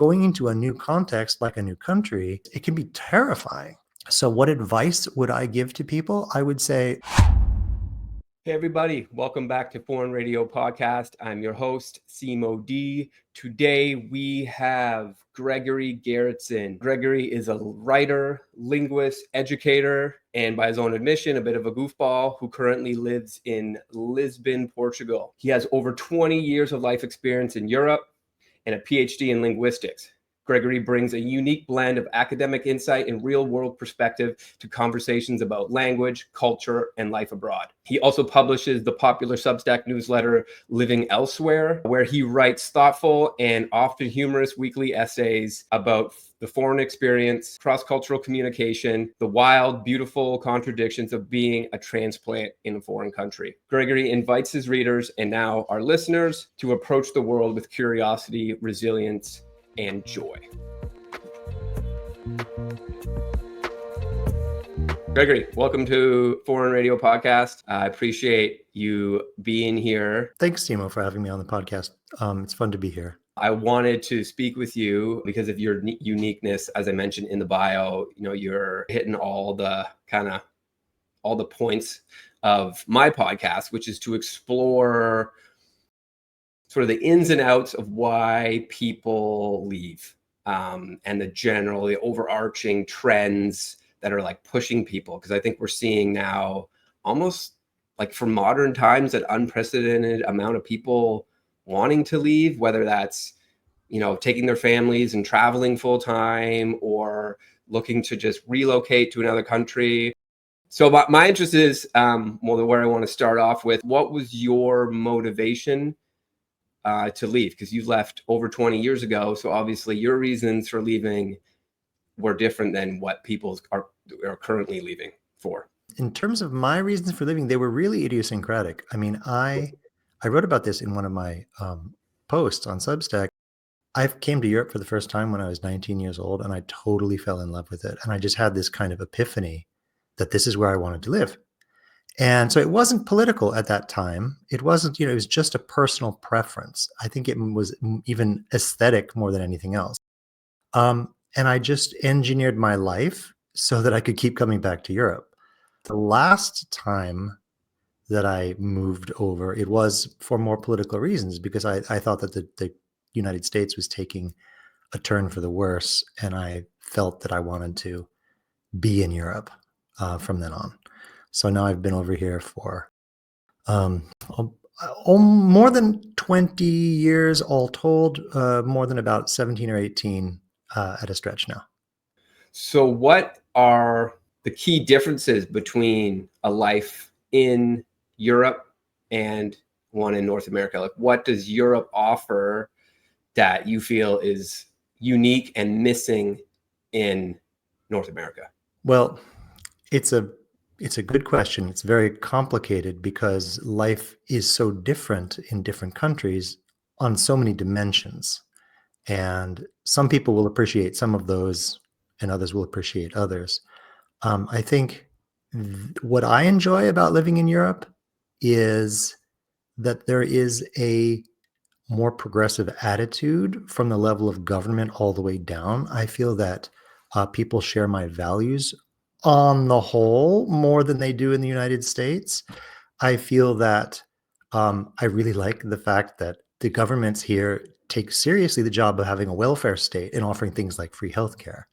going into a new context, like a new country, it can be terrifying. So what advice would I give to people? I would say, hey everybody, welcome back to Foreign Radio Podcast. I'm your host, Simo D. Today we have Gregory Garretson. Gregory is a writer, linguist, educator, and by his own admission, a bit of a goofball who currently lives in Lisbon, Portugal. He has over 20 years of life experience in Europe and a PhD in linguistics. Gregory brings a unique blend of academic insight and real-world perspective to conversations about language, culture, and life abroad. He also publishes the popular Substack newsletter, Living Elsewhere, where he writes thoughtful and often humorous weekly essays about the foreign experience, cross-cultural communication, the wild, beautiful contradictions of being a transplant in a foreign country. Gregory invites his readers, and now our listeners, to approach the world with curiosity, resilience, and joy. Gregory, welcome to Foreign Radio Podcast. I appreciate you being here. Thanks, Simo, for having me on the podcast. It's fun to be here. I wanted to speak with you because of your uniqueness. As I mentioned in the bio, you're hitting all the points of my podcast, which is to explore sort of the ins and outs of why people leave, and the overarching trends that are like pushing people. Because I think we're seeing now almost like for modern times an unprecedented amount of people wanting to leave, whether that's, taking their families and traveling full time or looking to just relocate to another country. So my interest is, where I want to start off with, what was your motivation to leave? Because you left over 20 years ago. So obviously your reasons for leaving were different than what people are currently leaving for. In terms of my reasons for leaving, they were really idiosyncratic. I mean, I wrote about this in one of my posts on Substack. I came to Europe for the first time when I was 19 years old, and I totally fell in love with it. And I just had this kind of epiphany that this is where I wanted to live. And so it wasn't political at that time. It wasn't, it was just a personal preference. I think it was even aesthetic more than anything else. And I just engineered my life so that I could keep coming back to Europe. The last time that I moved over, it was for more political reasons, because I thought that the United States was taking a turn for the worse, and I felt that I wanted to be in Europe from then on. So now I've been over here for more than 20 years all told, more than about 17 or 18 at a stretch now. So what are the key differences between a life in Europe and one in North America? Like, what does Europe offer that you feel is unique and missing in North America? Well, it's a good question. It's very complicated because life is so different in different countries on so many dimensions. And some people will appreciate some of those and others will appreciate others. I think what I enjoy about living in Europe is that there is a more progressive attitude from the level of government all the way down. I feel that people share my values on the whole more than they do in the United States. I feel that I really like the fact that the governments here take seriously the job of having a welfare state and offering things like free healthcare.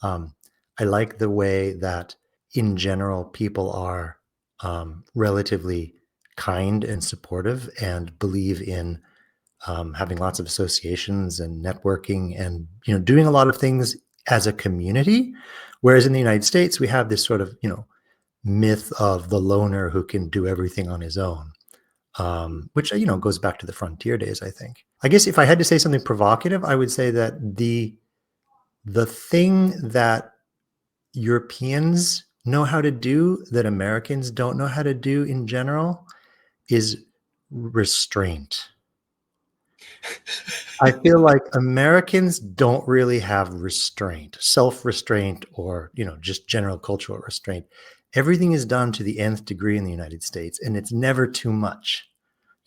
I like the way that in general people are relatively kind and supportive and believe in having lots of associations and networking and doing a lot of things as a community. Whereas in the United States, we have this sort of myth of the loner who can do everything on his own, which goes back to the frontier days, I think. I guess if I had to say something provocative, I would say that the thing that Europeans know how to do that Americans don't know how to do in general is restraint. I feel like Americans don't really have restraint, self-restraint, or, just general cultural restraint. Everything is done to the nth degree in the United States, and it's never too much.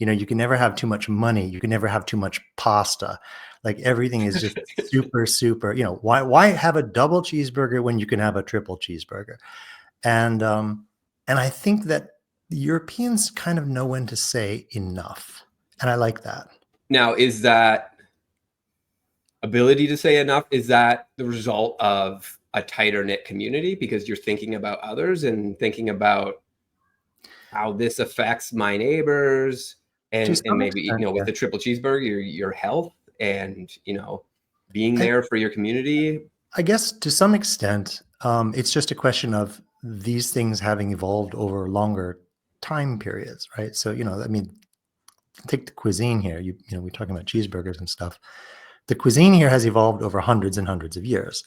You can never have too much money. You can never have too much pasta. Like everything is just super, super, why have a double cheeseburger when you can have a triple cheeseburger? And I think that Europeans kind of know when to say enough. And I like that. Now, is that ability to say enough, is that the result of a tighter knit community because you're thinking about others and thinking about how this affects my neighbors To and some maybe, extent, with yeah. the triple cheeseburger, your health and, being And there for your community? I guess to some extent, it's just a question of these things having evolved over longer time periods, right? So, I mean, take the cuisine here. We're talking about cheeseburgers and stuff. The cuisine here has evolved over hundreds and hundreds of years.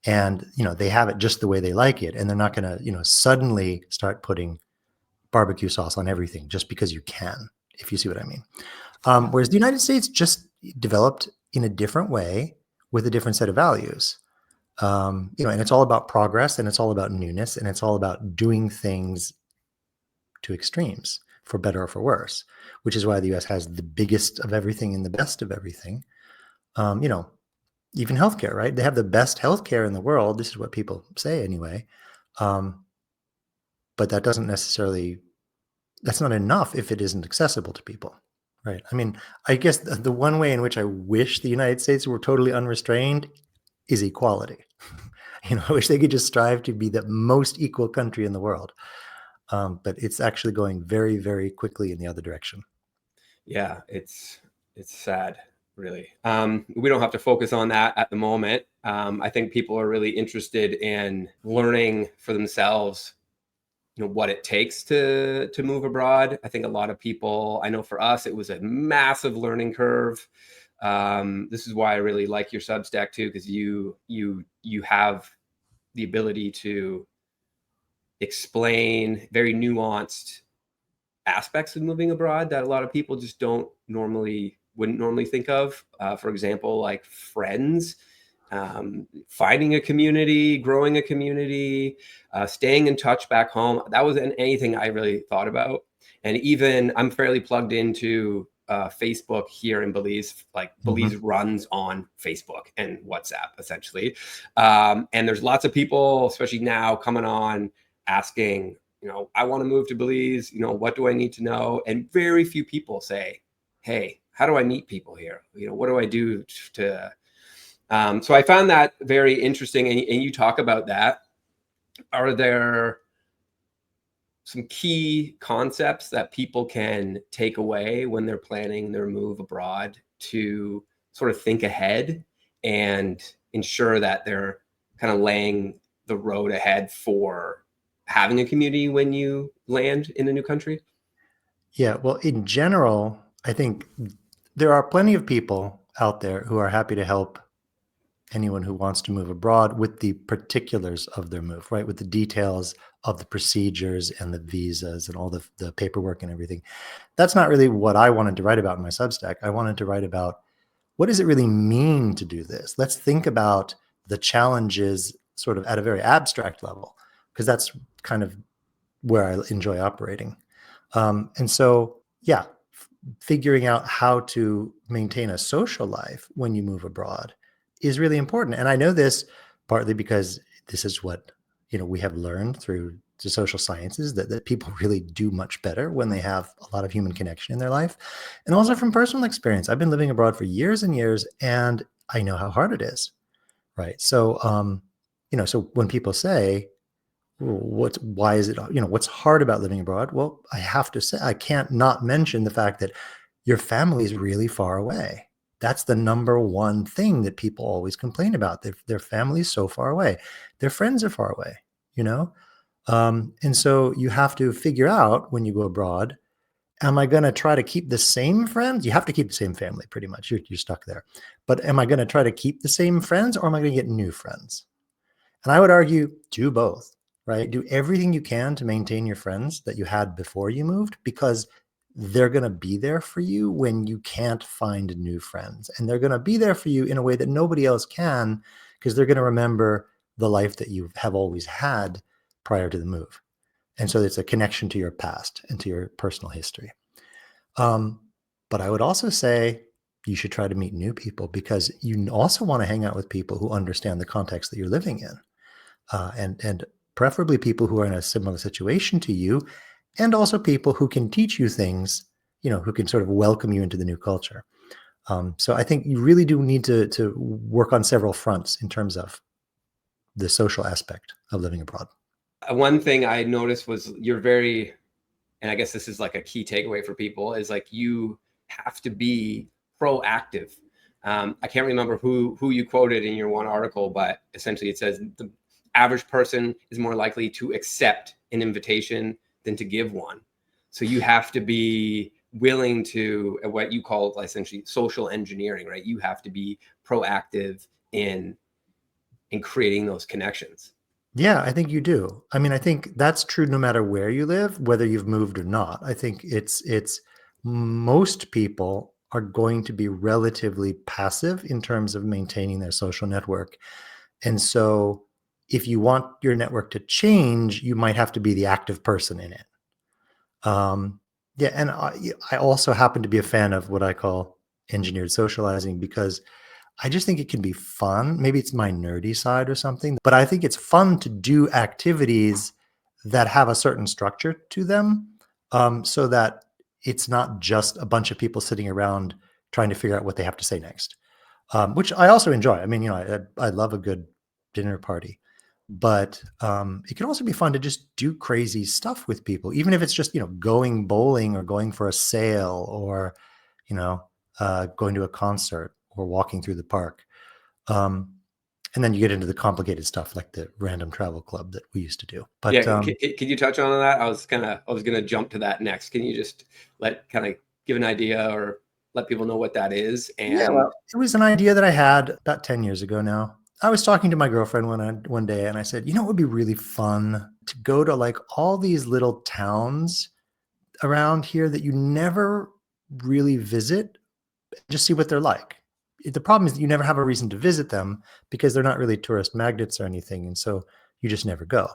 And, they have it just the way they like it. And they're not going to, suddenly start putting barbecue sauce on everything just because you can, if you see what I mean. Yeah. Whereas the United States just developed in a different way with a different set of values. And it's all about progress, and it's all about newness, and it's all about doing things to extremes, for better or for worse, which is why the US has the biggest of everything and the best of everything. Um, you know, Even healthcare, right? They have the best healthcare in the world. This is what people say anyway. Um, but that's not enough if it isn't accessible to people, right? I mean, I guess the one way in which I wish the United States were totally unrestrained is equality. I wish they could just strive to be the most equal country in the world. But it's actually going very, very quickly in the other direction. Yeah, it's sad, really. We don't have to focus on that at the moment. I think people are really interested in learning for themselves, what it takes to move abroad. I think a lot of people, I know for us, it was a massive learning curve. This is why I really like your Substack too, because you have the ability to explain very nuanced aspects of moving abroad that a lot of people just wouldn't normally think of. For example, like friends, finding a community, growing a community, staying in touch back home. That wasn't anything I really thought about. And even I'm fairly plugged into Facebook here in Belize. Like Belize runs on Facebook and WhatsApp essentially. And there's lots of people, especially now, coming on asking, I want to move to Belize. What do I need to know? And very few people say, hey, how do I meet people here? What do I do to? So I found that very interesting. And you talk about that. Are there some key concepts that people can take away when they're planning their move abroad to sort of think ahead and ensure that they're kind of laying the road ahead for having a community when you land in a new country? Yeah, well, in general, I think there are plenty of people out there who are happy to help anyone who wants to move abroad with the particulars of their move, right? With the details of the procedures and the visas and all the paperwork and everything. That's not really what I wanted to write about in my Substack. I wanted to write about, what does it really mean to do this? Let's think about the challenges sort of at a very abstract level, because that's kind of where I enjoy operating. And so, yeah, figuring out how to maintain a social life when you move abroad is really important. And I know this partly because this is what, we have learned through the social sciences, that people really do much better when they have a lot of human connection in their life. And also from personal experience, I've been living abroad for years and years, and I know how hard it is. Right. So, so when people say, why is it, what's hard about living abroad? Well, I have to say, I can't not mention the fact that your family is really far away. That's the number one thing that people always complain about. Their family is so far away. Their friends are far away, you know? And so you have to figure out when you go abroad, am I going to try to keep the same friends? You have to keep the same family pretty much. You're stuck there. But am I going to try to keep the same friends, or am I going to get new friends? And I would argue do both, right? Do everything you can to maintain your friends that you had before you moved, because they're going to be there for you when you can't find new friends. And they're going to be there for you in a way that nobody else can, because they're going to remember the life that you have always had prior to the move. And so it's a connection to your past and to your personal history. But I would also say you should try to meet new people, because you also want to hang out with people who understand the context that you're living in, and preferably people who are in a similar situation to you, and also people who can teach you things, who can sort of welcome you into the new culture. So I think you really do need to work on several fronts in terms of the social aspect of living abroad. One thing I noticed was you're very, and I guess this is like a key takeaway for people, is like you have to be proactive. I can't remember who you quoted in your one article, but essentially it says the average person is more likely to accept an invitation than to give one. So you have to be willing to what you call essentially social engineering, right? You have to be proactive in creating those connections. Yeah, I think you do. I mean, I think that's true no matter where you live, whether you've moved or not. I think it's most people are going to be relatively passive in terms of maintaining their social network. And so if you want your network to change, you might have to be the active person in it. Yeah, and I also happen to be a fan of what I call engineered socializing, because I just think it can be fun. Maybe it's my nerdy side or something, but I think it's fun to do activities that have a certain structure to them, so that it's not just a bunch of people sitting around trying to figure out what they have to say next, which I also enjoy. I mean, I love a good dinner party, but it can also be fun to just do crazy stuff with people, even if it's just, going bowling or going for a sail, or, you know, going to a concert or walking through the park. Um, and then you get into the complicated stuff like the random travel club that we used to do. But Yeah, can you touch on that? I was gonna jump to that next. Can you just kind of give an idea or let people know what that is? yeah, And well, it was an idea that I had about 10 years ago now. I was talking to my girlfriend one day, and I said, it would be really fun to go to like all these little towns around here that you never really visit, just see what they're like. The problem is that you never have a reason to visit them because they're not really tourist magnets or anything. And so you just never go.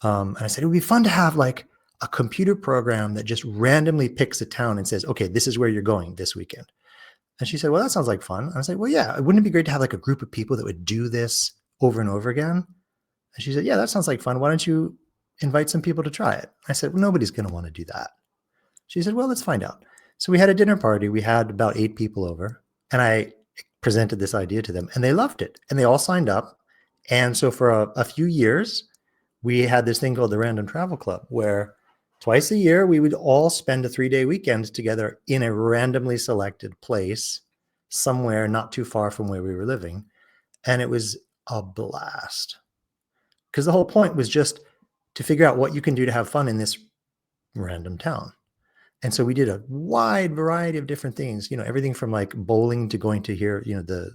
And I said, it would be fun to have like a computer program that just randomly picks a town and says, okay, this is where you're going this weekend. And she said, well, that sounds like fun. And I was like, well, yeah, wouldn't it be great to have like a group of people that would do this over and over again? And she said, yeah, that sounds like fun. Why don't you invite some people to try it? I said, well, nobody's going to want to do that. She said, well, let's find out. So we had a dinner party. We had about 8 people over, and I presented this idea to them, and they loved it, and they all signed up. And so for a few years, we had this thing called the Random Travel Club, where twice a year we would all spend a 3-day weekend together in a randomly selected place somewhere not too far from where we were living. And it was a blast, because the whole point was just to figure out what you can do to have fun in this random town. And so we did a wide variety of different things, everything from like bowling to going to hear, the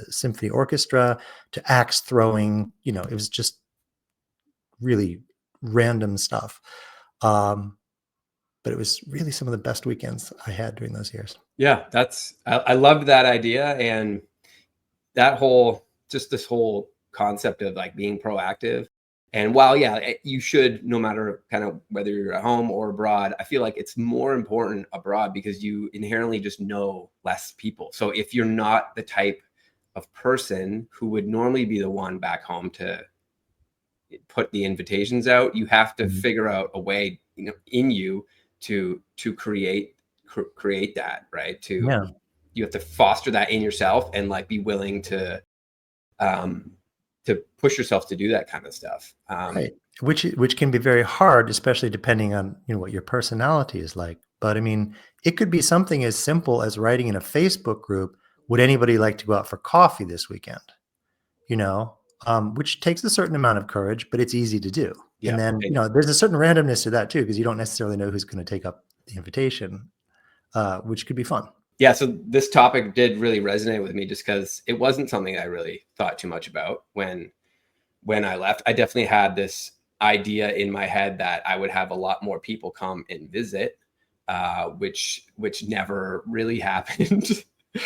symphony orchestra, to axe throwing. It was just really random stuff. But it was really some of the best weekends I had during those years. yeah, I loved that idea, and that whole this whole concept of like being proactive. And while you should, no matter kind of whether you're at home or abroad, I feel like it's more important abroad because you inherently just know less people. So if you're not the type of person who would normally be the one back home to put the invitations out, you have to figure out a way, in you to create that, right? Yeah. You have to foster that in yourself and like be willing to push yourself to do that kind of stuff. Right. Which can be very hard, especially depending on what your personality is like. But I mean, it could be something as simple as writing in a Facebook group, would anybody like to go out for coffee this weekend? Which takes a certain amount of courage, but it's easy to do. Yeah. And then, there's a certain randomness to that too, because you don't necessarily know who's going to take up the invitation, which could be fun. Yeah. So this topic did really resonate with me just because it wasn't something I really thought too much about when I left. I definitely had this idea in my head that I would have a lot more people come and visit, which never really happened.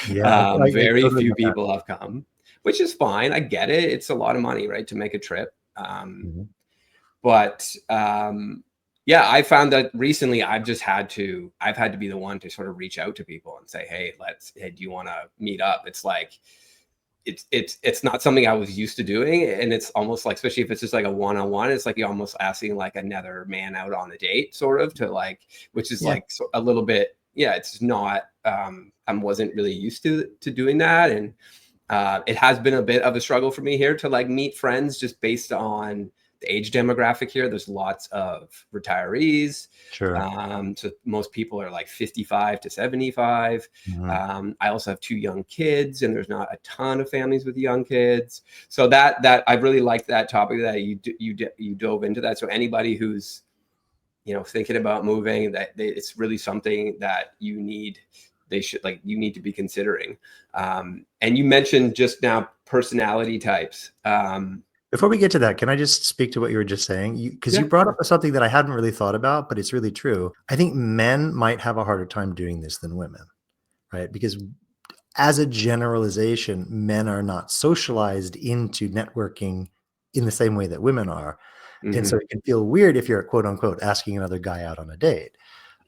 Yeah, I Very totally few get that. people have come, which is fine. I get it. It's a lot of money, right, to make a trip. Mhm. But Yeah, I found that recently I've had to be the one to sort of reach out to people and say, hey, do you want to meet up? It's like, it's not something I was used to doing. And it's almost like, especially if it's just like a one-on-one, it's like you're almost asking like another man out on a date, sort of, to like, which is like a little bit, yeah, it's not, I wasn't really used to doing that. And it has been a bit of a struggle for me here to like meet friends just based on the age demographic here. There's lots of retirees. Sure. So most people are like 55 to 75. I also have 2 young kids, and there's not a ton of families with young kids. So that I really liked that topic that you dove into that. So anybody who's, you know, thinking about moving, it's really something that you need to be considering. And you mentioned just now personality types. Before we get to that, can I just speak to what you were just saying? Because you brought up something that I hadn't really thought about, but it's really true. I think men might have a harder time doing this than women, right? Because as a generalization, men are not socialized into networking in the same way that women are. And so it can feel weird if you're, quote unquote, asking another guy out on a date.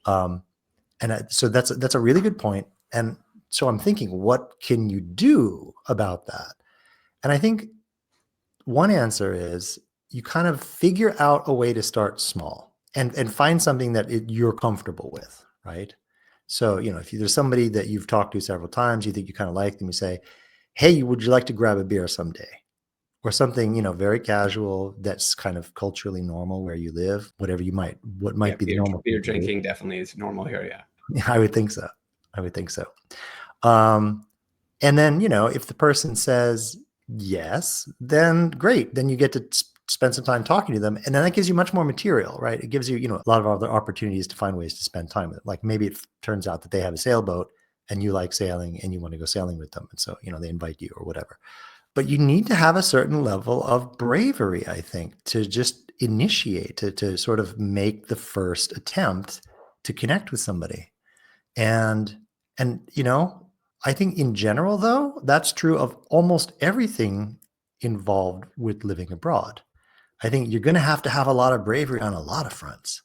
So that's a really good point. And so I'm thinking, what can you do about that? And I think one answer is you kind of figure out a way to start small and find something that you're comfortable with, right? So, you know, if there's somebody that you've talked to several times, you think you kind of like them, you say, hey, would you like to grab a beer someday? Or something, you know, very casual that's kind of culturally normal where you live, what might be the normal. Beer drinking definitely is normal here, yeah. I would think so. And then, you know, if the person says yes, then great. Then you get to spend some time talking to them. And then that gives you much more material, right? It gives you, you know, a lot of other opportunities to find ways to spend time with it. Like maybe it turns out that they have a sailboat and you like sailing and you want to go sailing with them. And so, you know, they invite you or whatever. But you need to have a certain level of bravery, I think, to just initiate, to sort of make the first attempt to connect with somebody. And you know, I think in general, though, that's true of almost everything involved with living abroad. I think you're going to have a lot of bravery on a lot of fronts.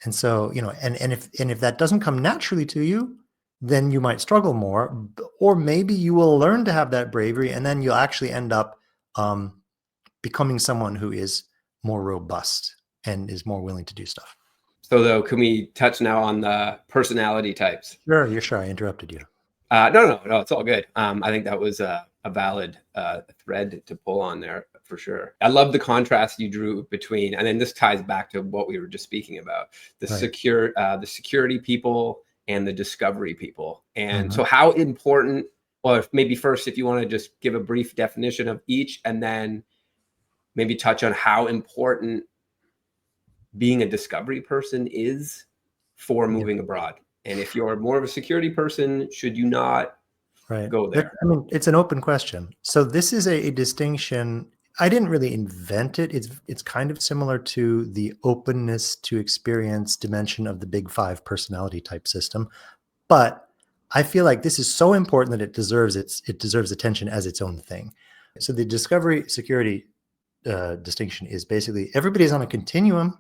And so, you know, and if that doesn't come naturally to you, then you might struggle more, or maybe you will learn to have that bravery, and then you'll actually end up becoming someone who is more robust and is more willing to do stuff. So though, can we touch now on the personality types? Sure, you're sure I interrupted you. No, it's all good. I think that was a valid thread to pull on there for sure. I love the contrast you drew between, and then this ties back to what we were just speaking about, the security people and the discovery people. And so how important, or maybe first, if you want to just give a brief definition of each, and then maybe touch on how important being a discovery person is for moving abroad. And if you're more of a security person, should you not go there? I mean, it's an open question. So this is a distinction. I didn't really invent it. It's kind of similar to the openness to experience dimension of the Big Five personality type system. But I feel like this is so important that it deserves attention as its own thing. So the discovery security distinction is basically everybody's on a continuum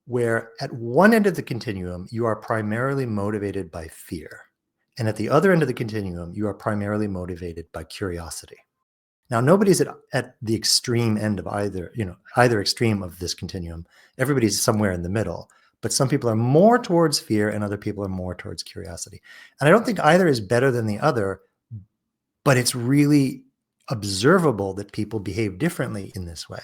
where at one end of the continuum, you are primarily motivated by fear. And at the other end of the continuum, you are primarily motivated by curiosity. Now, nobody's at the extreme end of either extreme of this continuum. Everybody's somewhere in the middle, but some people are more towards fear and other people are more towards curiosity. And I don't think either is better than the other, but it's really observable that people behave differently in this way.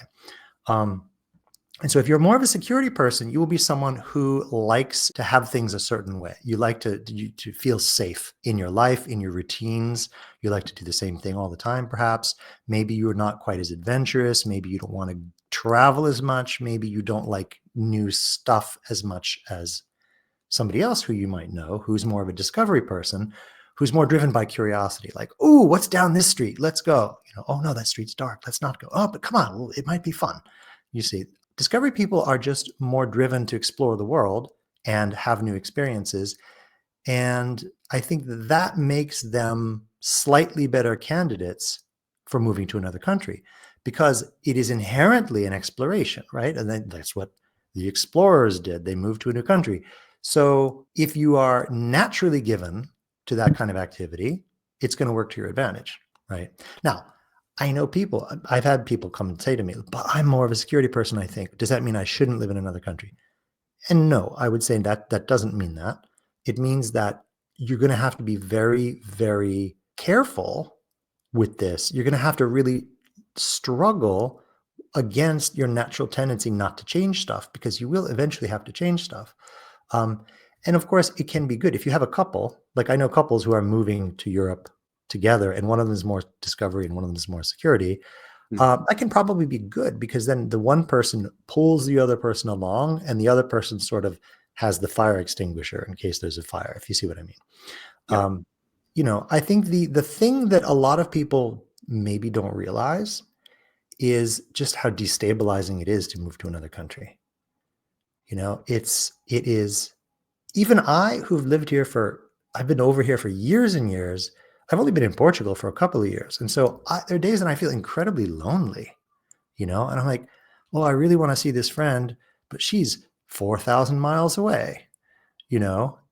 And so if you're more of a security person, you will be someone who likes to have things a certain way. You like to feel safe in your life, in your routines. You like to do the same thing all the time, perhaps. Maybe you're not quite as adventurous. Maybe you don't want to travel as much. Maybe you don't like new stuff as much as somebody else who you might know, who's more of a discovery person, who's more driven by curiosity. Like, oh, what's down this street? Let's go. You know, oh no, that street's dark. Let's not go. Oh, but come on, well, it might be fun. You see, discovery people are just more driven to explore the world and have new experiences. And I think that makes them slightly better candidates for moving to another country because it is inherently an exploration, right? And then that's what The explorers did. They moved to a new country. So if you are naturally given to that kind of activity, it's going to work to your advantage, right? Now, I know people, I've had people come and say to me, but I'm more of a security person, I think. Does that mean I shouldn't live in another country? And no, I would say that doesn't mean that. It means that you're going to have to be very, very careful with this. You're going to have to really struggle against your natural tendency not to change stuff, because you will eventually have to change stuff. And of course, it can be good if you have a couple. Like I know couples who are moving to Europe together, and one of them is more discovery and one of them is more security. That can probably be good, because then the one person pulls the other person along, and the other person sort of has the fire extinguisher in case there's a fire, if you see what I mean. Yeah. I think the thing that a lot of people maybe don't realize is just how destabilizing it is to move to another country. It is, even I, who've lived here I've been over here for years and years. I've only been in Portugal for a couple of years. And so there are days when I feel incredibly lonely, and I'm like, well, I really want to see this friend, but she's 4,000 miles away,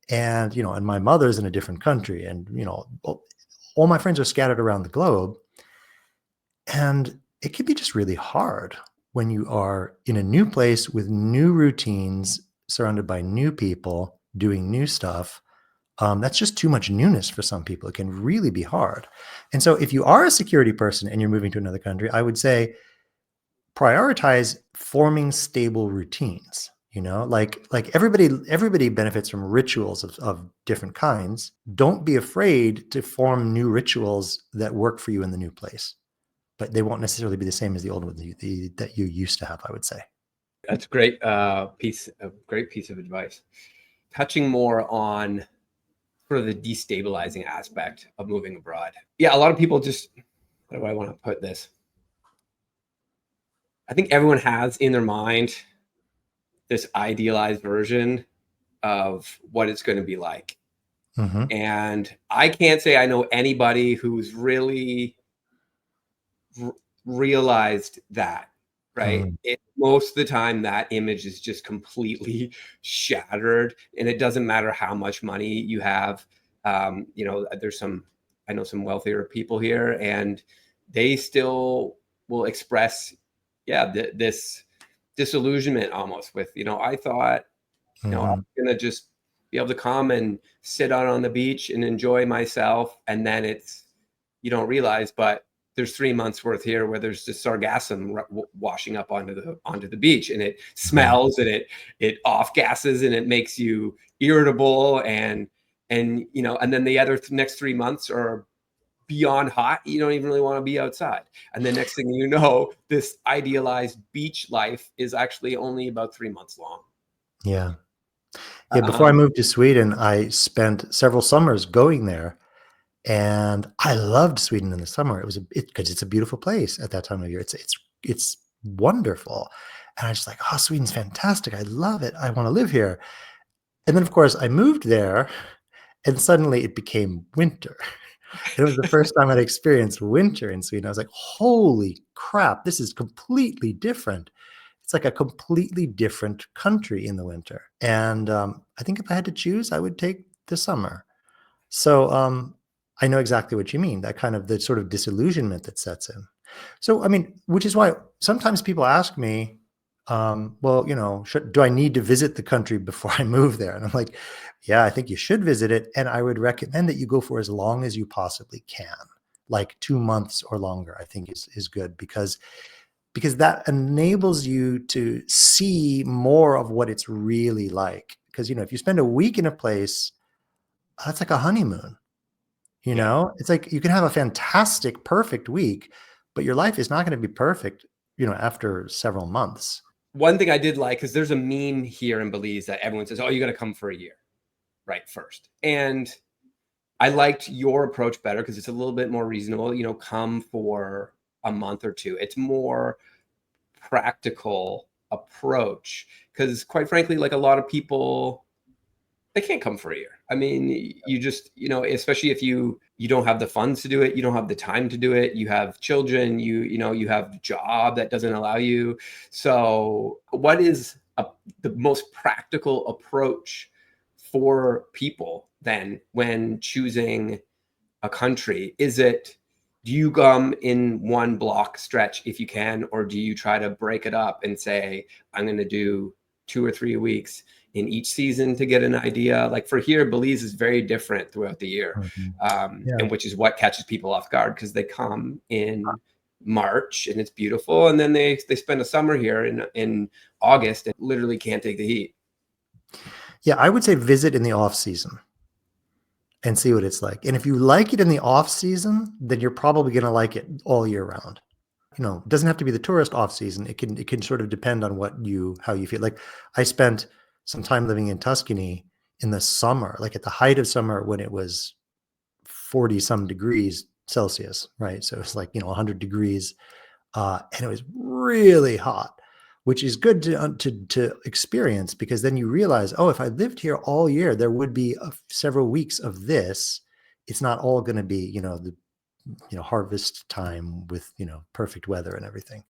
and my mother's in a different country, and, all my friends are scattered around the globe. And it can be just really hard when you are in a new place with new routines, surrounded by new people, doing new stuff. That's just too much newness for some people. It can really be hard. And so if you are a security person and you're moving to another country, I would say prioritize forming stable routines. Like everybody benefits from rituals of different kinds. Don't be afraid to form new rituals that work for you in the new place, but they won't necessarily be the same as the old one that you used to have, I would say. That's a great piece of advice. Touching more on sort of the destabilizing aspect of moving abroad. Yeah, a lot of people just, how do I want to put this? I think everyone has in their mind this idealized version of what it's going to be like. Mm-hmm. And I can't say I know anybody who's really realized that, right? Most of the time, that image is just completely shattered, and it doesn't matter how much money you have. I know some wealthier people here, and they still will express, this disillusionment almost with, I thought, I'm gonna just be able to come and sit out on the beach and enjoy myself, and then you don't realize, but there's 3 months worth here where there's just sargassum washing up onto the beach, and it smells, and it off gases, and it makes you irritable, and then the next 3 months are beyond hot. You don't even really want to be outside. And the next thing you know, this idealized beach life is actually only about 3 months long. Yeah. Before I moved to Sweden, I spent several summers going there, and I loved Sweden in the summer. Because it's a beautiful place at that time of year. It's wonderful. And I was just like, oh, Sweden's fantastic. I love it. I want to live here. And then, of course, I moved there, and suddenly it became winter. It was the first time I'd experienced winter in Sweden. I was like, holy crap, this is completely different. It's like a completely different country in the winter. And I think if I had to choose, I would take the summer. So I know exactly what you mean, that kind of the sort of disillusionment that sets in. So, I mean, which is why sometimes people ask me, well, do I need to visit the country before I move there? And I'm like, yeah, I think you should visit it. And I would recommend that you go for as long as you possibly can, like 2 months or longer, I think is good, because that enables you to see more of what it's really like. Because, if you spend a week in a place, that's like a honeymoon. It's like you can have a fantastic, perfect week, but your life is not going to be perfect, after several months. One thing I did like, because there's a meme here in Belize that everyone says, oh, you got to come for a year, right, first. And I liked your approach better because it's a little bit more reasonable, come for a month or two. It's more practical approach, because quite frankly, like a lot of people, they can't come for a year. I mean, you just, especially if you don't have the funds to do it, you don't have the time to do it, you have children, you have a job that doesn't allow you. So what is the most practical approach for people then when choosing a country? Do you come in one block stretch if you can, or do you try to break it up and say, I'm going to do 2 or 3 weeks in each season to get an idea? Like for here, Belize is very different throughout the year, and which is what catches people off guard, because they come in March and it's beautiful, and then they spend a summer here in August and literally can't take the heat. Yeah, I would say visit in the off season and see what it's like. And if you like it in the off season, then you're probably going to like it all year round. You know, it doesn't have to be the tourist off season. It can sort of depend on how you feel. Like I spent some time living in Tuscany in the summer, like at the height of summer when it was 40 some degrees Celsius, right? So it's like, 100 degrees, and it was really hot, which is good to experience, because then you realize, oh, if I lived here all year, there would be several weeks of this. It's not all going to be, harvest time with, perfect weather and everything.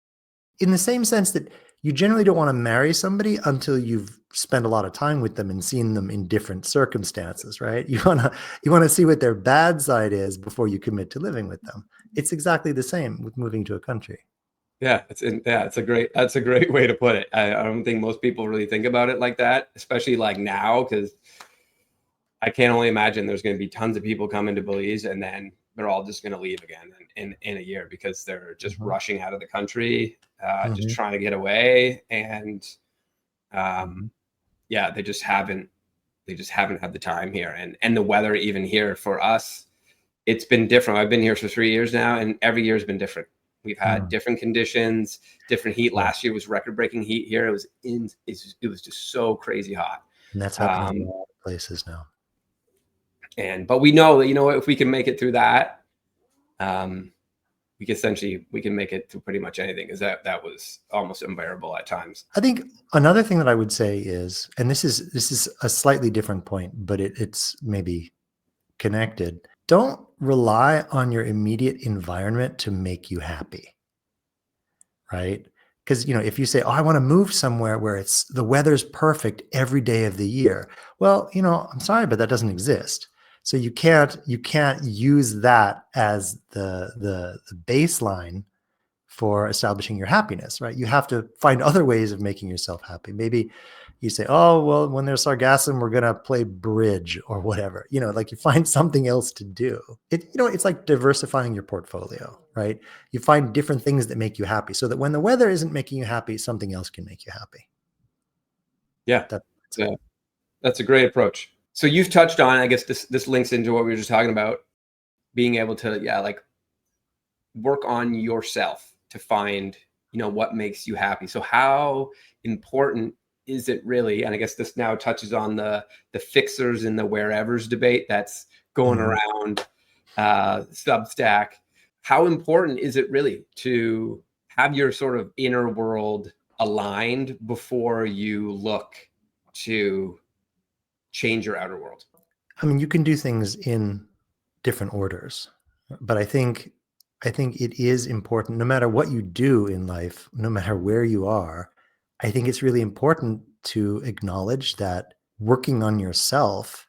In the same sense that you generally don't want to marry somebody until you've spent a lot of time with them and seen them in different circumstances, right? You want to see what their bad side is before you commit to living with them. It's exactly the same with moving to a country. Yeah, that's a great way to put it. I don't think most people really think about it like that, especially like now, because I can only imagine there's going to be tons of people coming to Belize and then they're all just going to leave again in a year, because they're just rushing out of the country, just trying to get away. And yeah, they just haven't had the time here. And the weather, even here for us, it's been different. I've been here for 3 years now, and every year has been different. We've had different conditions, different heat. Last year was record-breaking heat here. It was just so crazy hot. And that's happening in a lot of places now. But we know that, if we can make it through that, we can make it through pretty much anything, because that was almost unbearable at times. I think another thing that I would say is, and this is a slightly different point, but it's maybe connected. Don't rely on your immediate environment to make you happy, right? Because, if you say, oh, I want to move somewhere where the weather's perfect every day of the year. Well, I'm sorry, but that doesn't exist. So you can't use that as the baseline for establishing your happiness, right? You have to find other ways of making yourself happy. Maybe you say, oh, well, when there's sargassum, we're going to play bridge or whatever, like you find something else to do. It's like diversifying your portfolio, right? You find different things that make you happy, so that when the weather isn't making you happy, something else can make you happy. Yeah. That's a great approach. So you've touched on, I guess this links into what we were just talking about, being able to, like work on yourself to find, what makes you happy. So how important is it really? And I guess this now touches on the fixers and the wherevers debate that's going around Substack. How important is it really to have your sort of inner world aligned before you look to change your outer world? I mean, you can do things in different orders, but I think it is important, no matter what you do in life, no matter where you are. I think it's really important to acknowledge that working on yourself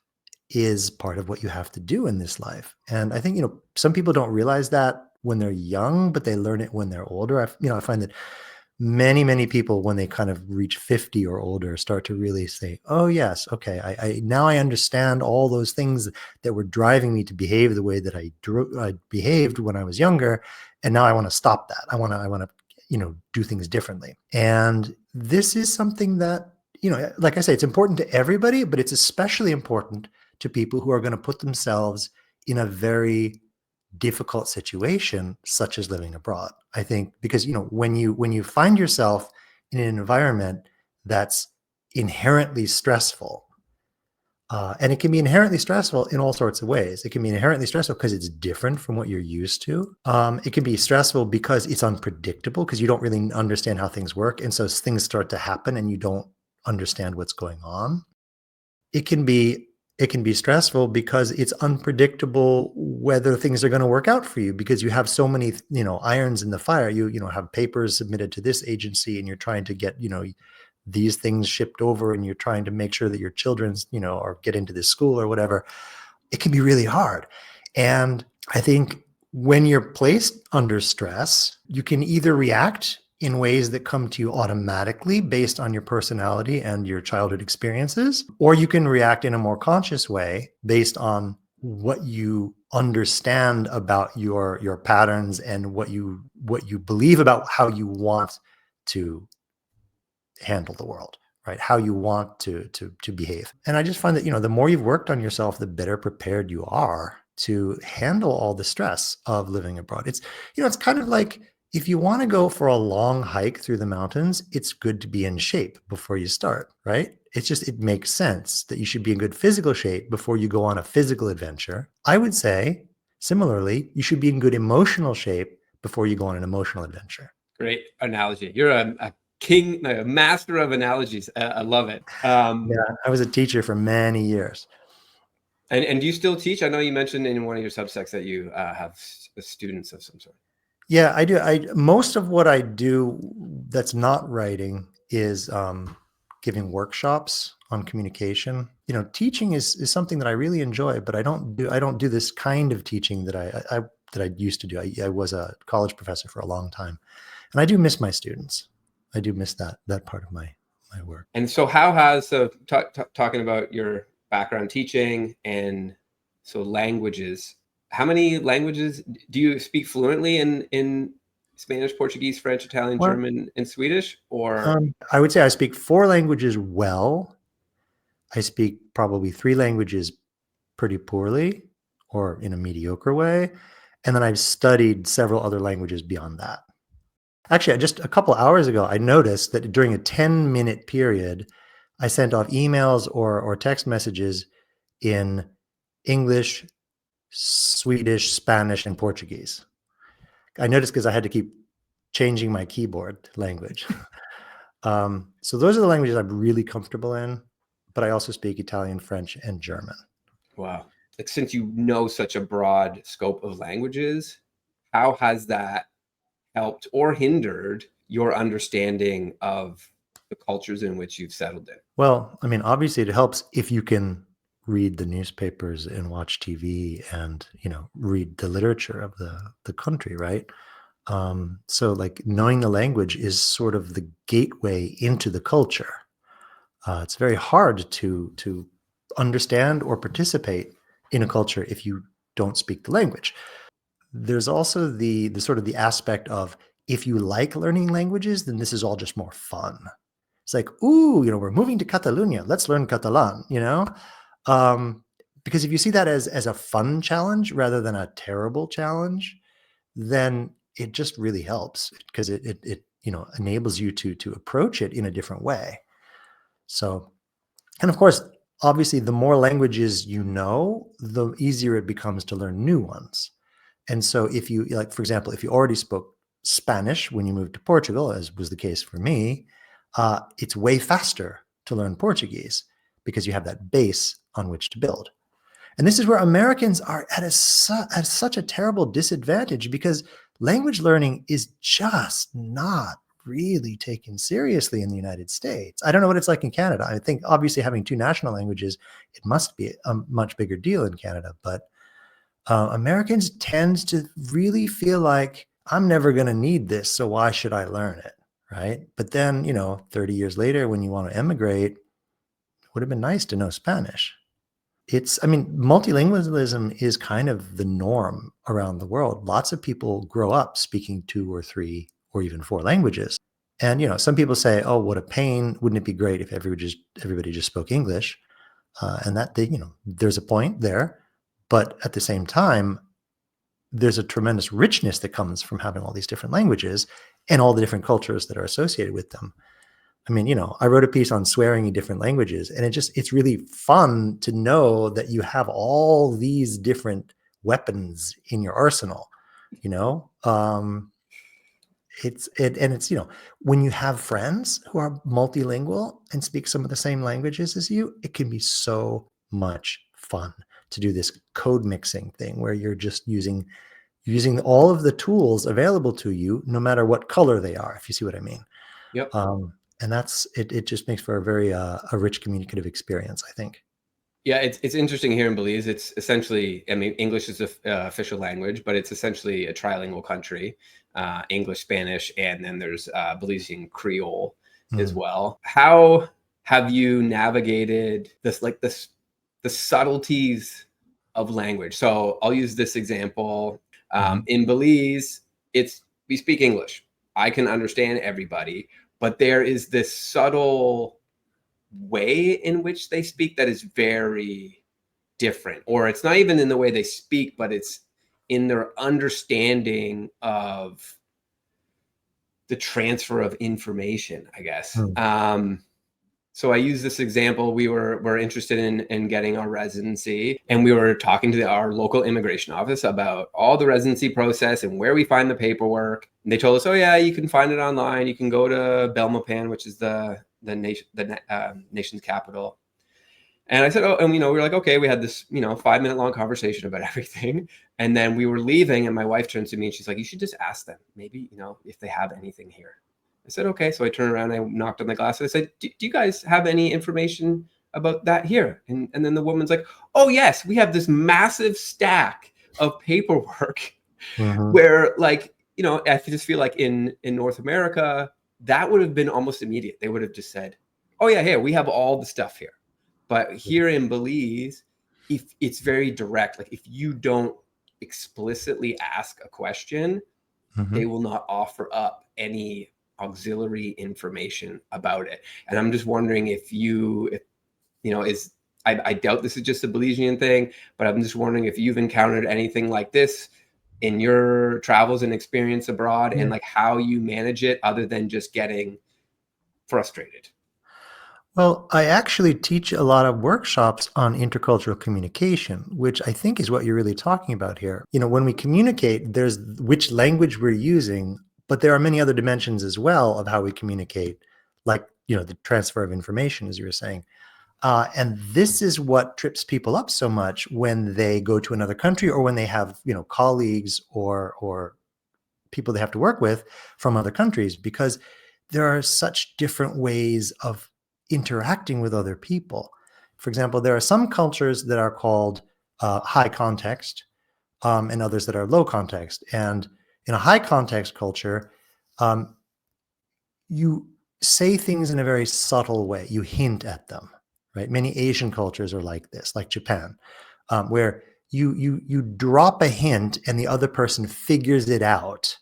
is part of what you have to do in this life. And I think, some people don't realize that when they're young, but they learn it when they're older. I find that many, many people, when they kind of reach 50 or older, start to really say, oh yes, okay, I now I understand all those things that were driving me to behave the way that I behaved when I was younger, and now I want to stop that. I want to do things differently. And this is something that, like I say, it's important to everybody, but it's especially important to people who are going to put themselves in a very difficult situation, such as living abroad. I think because, when you find yourself in an environment that's inherently stressful, and it can be inherently stressful in all sorts of ways. It can be inherently stressful because it's different from what you're used to. It can be stressful because it's unpredictable, because you don't really understand how things work. And so things start to happen and you don't understand what's going on. It can be stressful because it's unpredictable whether things are going to work out for you, because you have so many, irons in the fire. You have papers submitted to this agency and you're trying to get, these things shipped over and you're trying to make sure that your children's, or get into this school or whatever, it can be really hard. And I think when you're placed under stress, you can either react in ways that come to you automatically based on your personality and your childhood experiences, or you can react in a more conscious way based on what you understand about your patterns and what you believe about how you want to handle the world, right? How you want to behave. And I just find that, the more you've worked on yourself, the better prepared you are to handle all the stress of living abroad. It's, it's kind of like, if you want to go for a long hike through the mountains, it's good to be in shape before you start, right? It makes sense that you should be in good physical shape before you go on a physical adventure. I would say, similarly, you should be in good emotional shape before you go on an emotional adventure. Great analogy. You're a king, a master of analogies. I love it. Yeah, I was a teacher for many years. And do you still teach? I know you mentioned in one of your Substacks that you have students of some sort. Yeah, I do. Most of what I do that's not writing is giving workshops on communication. Teaching is something that I really enjoy, but I don't do this kind of teaching that I used to do. I was a college professor for a long time, and I do miss my students. I do miss that part of my work. And so, how has talking about your background teaching and so languages? How many languages do you speak fluently in Spanish, Portuguese, French, Italian, German, and Swedish? Or I would say I speak 4 languages well. I speak probably 3 languages pretty poorly or in a mediocre way. And then I've studied several other languages beyond that. Actually, just a couple hours ago, I noticed that during a 10-minute period, I sent off emails or text messages in English, Swedish, Spanish, and Portuguese. I noticed because I had to keep changing my keyboard language. So those are the languages I'm really comfortable in, but I also speak Italian, French, and German. Wow. Like, since you know such a broad scope of languages, how has that helped or hindered your understanding of the cultures in which you've settled in? Well, I mean, obviously it helps if you can read the newspapers and watch TV and, read the literature of the country, right? So like knowing the language is sort of the gateway into the culture. It's very hard to understand or participate in a culture if you don't speak the language. There's also the sort of the aspect of, if you like learning languages, then this is all just more fun. It's like, ooh, we're moving to Catalonia. Let's learn Catalan, because if you see that as a fun challenge rather than a terrible challenge, then it just really helps, because it enables you to approach it in a different way. So, and of course, obviously, the more languages you know, the easier it becomes to learn new ones. And so if you, like, for example, if you already spoke Spanish when you moved to Portugal, as was the case for me, it's way faster to learn Portuguese because you have that base on which to build. And this is where Americans are at such a terrible disadvantage, because language learning is just not really taken seriously in the United States. I don't know what it's like in Canada. I think obviously having 2 national languages, it must be a much bigger deal in Canada. But Americans tend to really feel like, I'm never going to need this, so why should I learn it, right? But then, 30 years later, when you want to emigrate, it would have been nice to know Spanish. Multilingualism is kind of the norm around the world. Lots of people grow up speaking 2 or 3 or even 4 languages. And, some people say, oh, what a pain. Wouldn't it be great if everybody just spoke English? And that, there's a point there. But at the same time, there's a tremendous richness that comes from having all these different languages and all the different cultures that are associated with them. I mean, I wrote a piece on swearing in different languages, and it's really fun to know that you have all these different weapons in your arsenal, it's when you have friends who are multilingual and speak some of the same languages as you, it can be so much fun to do this code mixing thing where you're just using all of the tools available to you, no matter what color they are, if you see what I mean. Yep. And that's it. It just makes for a very a rich communicative experience, I think. Yeah, it's interesting here in Belize. It's essentially, I mean, English is the official language, but it's essentially a trilingual country, English, Spanish, and then there's Belizean Creole as well. How have you navigated the subtleties of language? So I'll use this example. In Belize, we speak English. I can understand everybody, but there is this subtle way in which they speak that is very different, or it's not even in the way they speak, but it's in their understanding of the transfer of information, I guess. So I use this example. We're interested in getting our residency, and we were talking to our local immigration office about all the residency process and where we find the paperwork. And they told us, oh yeah, you can find it online. You can go to Belmopan, which is the nation's capital. And I said, oh, and we were like, okay, we had this 5-minute long conversation about everything, and then we were leaving, and my wife turns to me and she's like, you should just ask them, maybe if they have anything here. I said, okay. So I turned around, I knocked on the glass, and I said, do you guys have any information about that here? And then the woman's like, oh yes, we have this massive stack of paperwork where, like, I just feel like in North America, that would have been almost immediate. They would have just said, oh yeah, here, we have all the stuff here. But here in Belize, if it's very direct. Like, if you don't explicitly ask a question, they will not offer up any auxiliary information about it. And I'm just wondering if I doubt this is just a Belizean thing, but I'm just wondering if you've encountered anything like this in your travels and experience abroad, and like how you manage it other than just getting frustrated. Well, I actually teach a lot of workshops on intercultural communication, which I think is what you're really talking about here. When we communicate, there's which language we're using, but there are many other dimensions as well of how we communicate, like, the transfer of information, as you were saying. And this is what trips people up so much when they go to another country, or when they have, colleagues or people they have to work with from other countries, because there are such different ways of interacting with other people. For example, there are some cultures that are called high context, and others that are low context. And in a high context culture, you say things in a very subtle way. You hint at them, right? Many Asian cultures are like this, like Japan, where you drop a hint and the other person figures it out,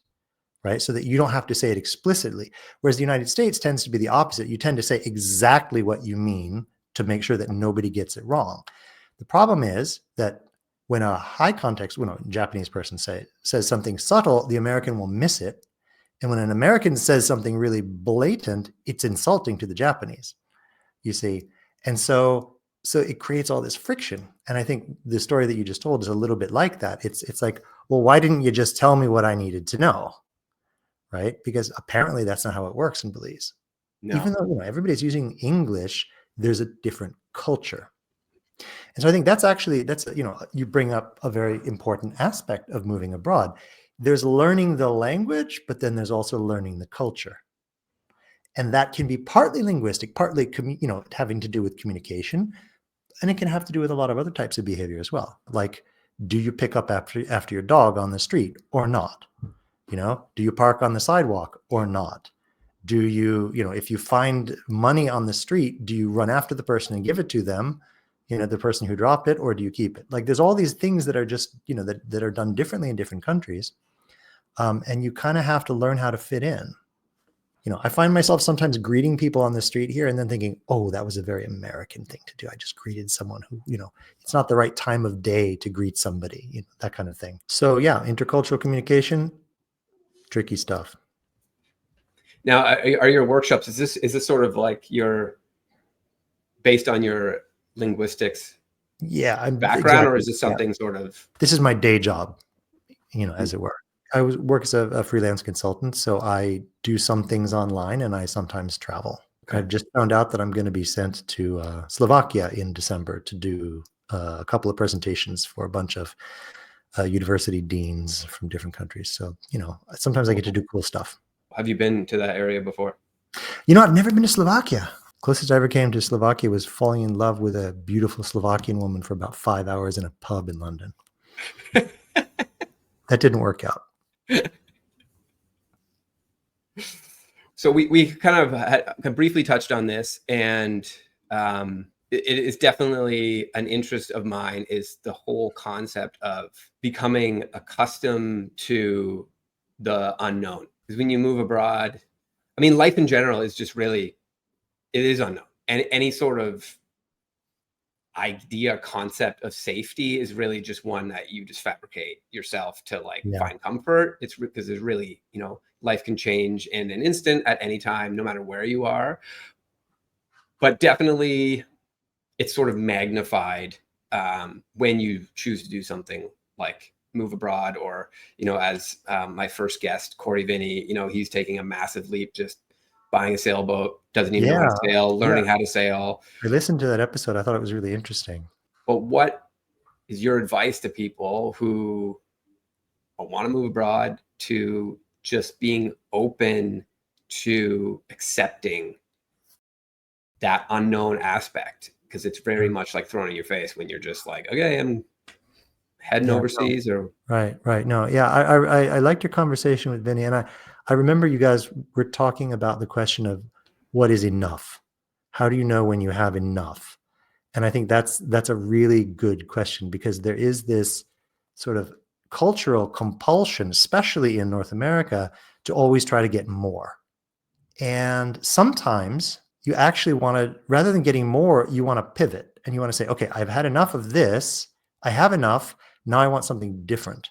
right? So that you don't have to say it explicitly. Whereas the United States tends to be the opposite. You tend to say exactly what you mean to make sure that nobody gets it wrong. The problem is that when a high context, when a Japanese person says something subtle, the American will miss it. And when an American says something really blatant, it's insulting to the Japanese, you see. And so it creates all this friction. And I think the story that you just told is a little bit like that. It's like, well, why didn't you just tell me what I needed to know? Right? Because apparently that's not how it works in Belize. No. Even though everybody's using English, there's a different culture. And so I think that's you bring up a very important aspect of moving abroad. There's learning the language, but then there's also learning the culture. And that can be partly linguistic, partly having to do with communication, and it can have to do with a lot of other types of behavior as well. Like, do you pick up after your dog on the street or not? Do you park on the sidewalk or not? Do you, if you find money on the street, do you run after the person and give it to them, the person who dropped it, or do you keep it? Like, there's all these things that are just, that are done differently in different countries. And you kind of have to learn how to fit in. I find myself sometimes greeting people on the street here and then thinking, oh, that was a very American thing to do. I just greeted someone who, it's not the right time of day to greet somebody, that kind of thing. So yeah, intercultural communication, tricky stuff. Now, are your workshops, is this sort of like based on your linguistics background, exactly, or is this something sort of? This is my day job, as it were. I work as a freelance consultant, so I do some things online and I sometimes travel. Okay. I've just found out that I'm going to be sent to Slovakia in December to do a couple of presentations for a bunch of university deans from different countries. So, sometimes I get to do cool stuff. Have you been to that area before? You know, I've never been to Slovakia. Closest I ever came to Slovakia was falling in love with a beautiful Slovakian woman for about 5 hours in a pub in London. That didn't work out. So we kind of briefly touched on this, and it is definitely an interest of mine, is the whole concept of becoming accustomed to the unknown. Because when you move abroad, I mean, life in general is just really, it is unknown. And any sort of idea, concept of safety is really just one that you just fabricate yourself to like find comfort. It's because there's really, life can change in an instant at any time, no matter where you are. But definitely it's sort of magnified when you choose to do something like move abroad, or, as my first guest, Corey Vinny, he's taking a massive leap, just buying a sailboat, doesn't even know how to sail, learning how to sail. I listened to that episode. I thought it was really interesting. But what is your advice to people who want to move abroad, to just being open to accepting that unknown aspect? Because it's very much like thrown in your face when you're just like, okay, I'm heading overseas. Or right. No, yeah, I liked your conversation with Vinny, and I remember you guys were talking about the question of what is enough. How do you know when you have enough? And I think that's a really good question, because there is this sort of cultural compulsion, especially in North America, to always try to get more. And sometimes you actually want to, rather than getting more, you want to pivot and you want to say, okay, I've had enough of this. I have enough. Now I want something different.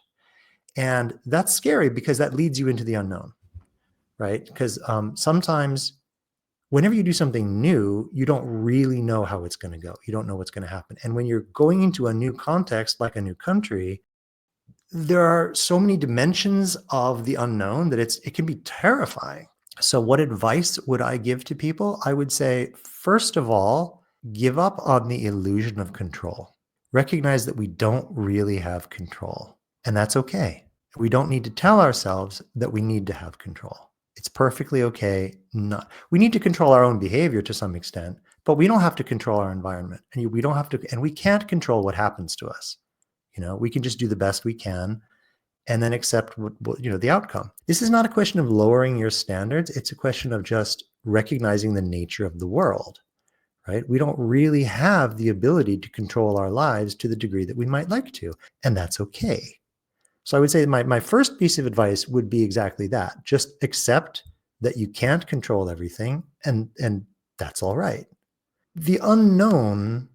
And that's scary, because that leads you into the unknown, right? Because sometimes whenever you do something new, you don't really know how it's going to go. You don't know what's going to happen. And when you're going into a new context, like a new country, there are so many dimensions of the unknown that it can be terrifying. So what advice would I give to people? I would say, first of all, give up on the illusion of control. Recognize that we don't really have control, and that's okay. We don't need to tell ourselves that we need to have control. It's perfectly okay. We need to control our own behavior to some extent, but we don't have to control our environment, and we don't have to, and we can't control what happens to us. We can just do the best we can, and then accept the outcome. This is not a question of lowering your standards. It's a question of just recognizing the nature of the world, right? We don't really have the ability to control our lives to the degree that we might like to, and that's okay. So I would say my first piece of advice would be exactly that. Just accept that you can't control everything, and that's all right. The unknown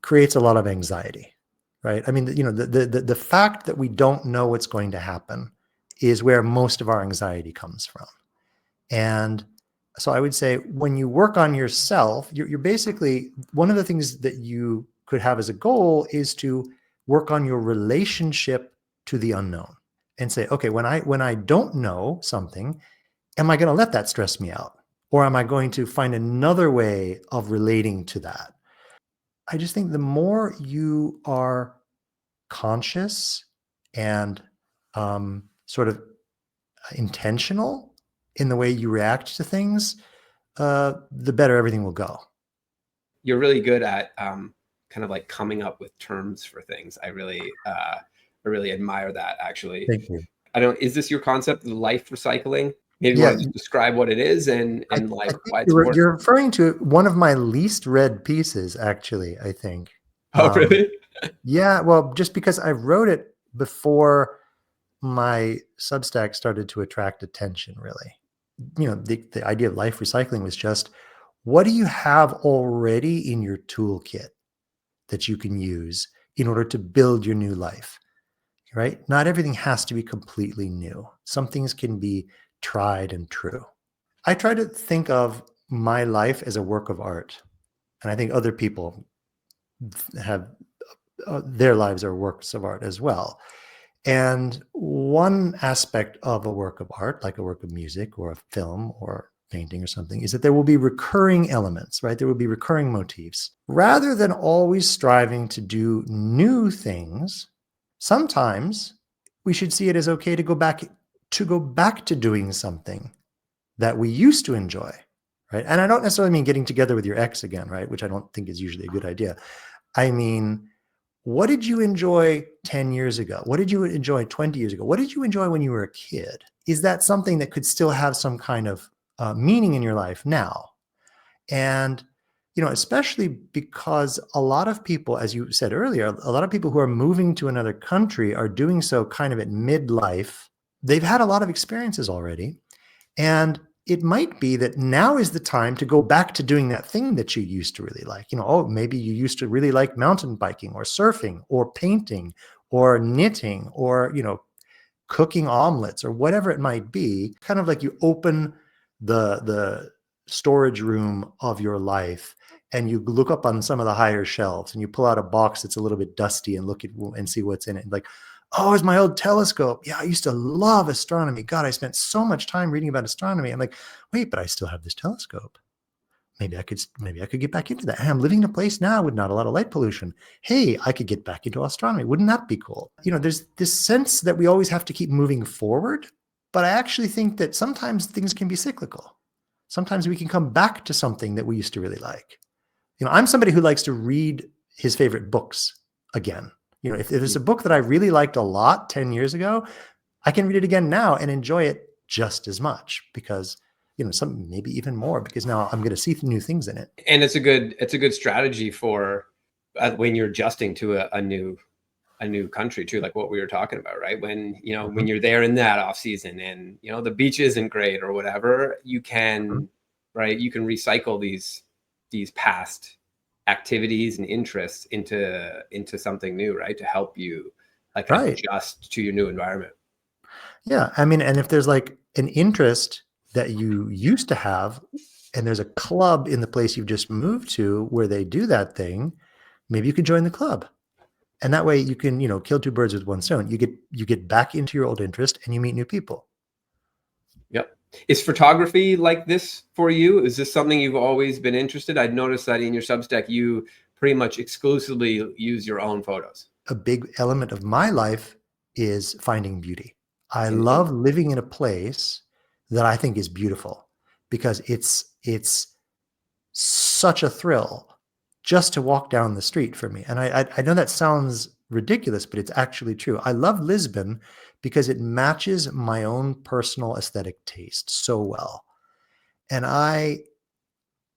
creates a lot of anxiety, right? I mean, the fact that we don't know what's going to happen is where most of our anxiety comes from. And so I would say, when you work on yourself, you're basically, one of the things that you could have as a goal is to work on your relationship to the unknown, and say, okay, when I don't know something, am I going to let that stress me out? Or am I going to find another way of relating to that? I just think the more you are conscious and sort of intentional in the way you react to things, the better everything will go. You're really good at kind of like coming up with terms for things. I really admire that, actually. Thank you. Is this your concept of life recycling? Maybe you want to just describe what it is and like why it's important. You're referring to one of my least read pieces, actually, I think. Oh, really? Yeah, well, just because I wrote it before my Substack started to attract attention, really. The idea of life recycling was just, what do you have already in your toolkit that you can use in order to build your new life, right? Not everything has to be completely new. Some things can be tried and true. I try to think of my life as a work of art, and I think other people have their lives are works of art as well. And one aspect of a work of art, like a work of music or a film or painting or something, is that there will be recurring elements, right? There will be recurring motifs. Rather than always striving to do new things, sometimes we should see it as okay to go back to doing something that we used to enjoy, right? And I don't necessarily mean getting together with your ex again, right? Which I don't think is usually a good idea. I mean, what did you enjoy 10 years ago? What did you enjoy 20 years ago? What did you enjoy when you were a kid? Is that something that could still have some kind of meaning in your life now? And, especially because a lot of people, as you said earlier, a lot of people who are moving to another country are doing so kind of at midlife. They've had a lot of experiences already. And it might be that now is the time to go back to doing that thing that you used to really like. Maybe you used to really like mountain biking or surfing or painting or knitting or, cooking omelets or whatever it might be. Kind of like you open the storage room of your life and you look up on some of the higher shelves and you pull out a box that's a little bit dusty and look at and see what's in it. Like, oh, it's my old telescope. Yeah, I used to love astronomy. God, I spent so much time reading about astronomy. I'm like, wait, but I still have this telescope. Maybe I could get back into that. And I'm living in a place now with not a lot of light pollution. Hey, I could get back into astronomy. Wouldn't that be cool? There's this sense that we always have to keep moving forward, but I actually think that sometimes things can be cyclical. Sometimes we can come back to something that we used to really like. I'm somebody who likes to read his favorite books again. If there's a book that I really liked a lot 10 years ago, I can read it again now and enjoy it just as much because, some maybe even more because now I'm going to see new things in it. And it's a good strategy for when you're adjusting to a new country too, like what we were talking about, right? When, when you're there in that off season and, the beach isn't great or whatever, you can, right. You can recycle these past activities and interests into something new, right? To help you like adjust to your new environment. Yeah. I mean, and if there's like an interest that you used to have and there's a club in the place you've just moved to where they do that thing, maybe you could join the club. And that way you can, kill two birds with one stone. You get back into your old interest and you meet new people. Yep. Is photography like this for you? Is this something you've always been interested? I'd noticed that in your Substack, you pretty much exclusively use your own photos. A big element of my life is finding beauty. I love living in a place that I think is beautiful because it's such a thrill just to walk down the street for me. And I know that sounds ridiculous, but it's actually true. I love Lisbon because it matches my own personal aesthetic taste so well. And I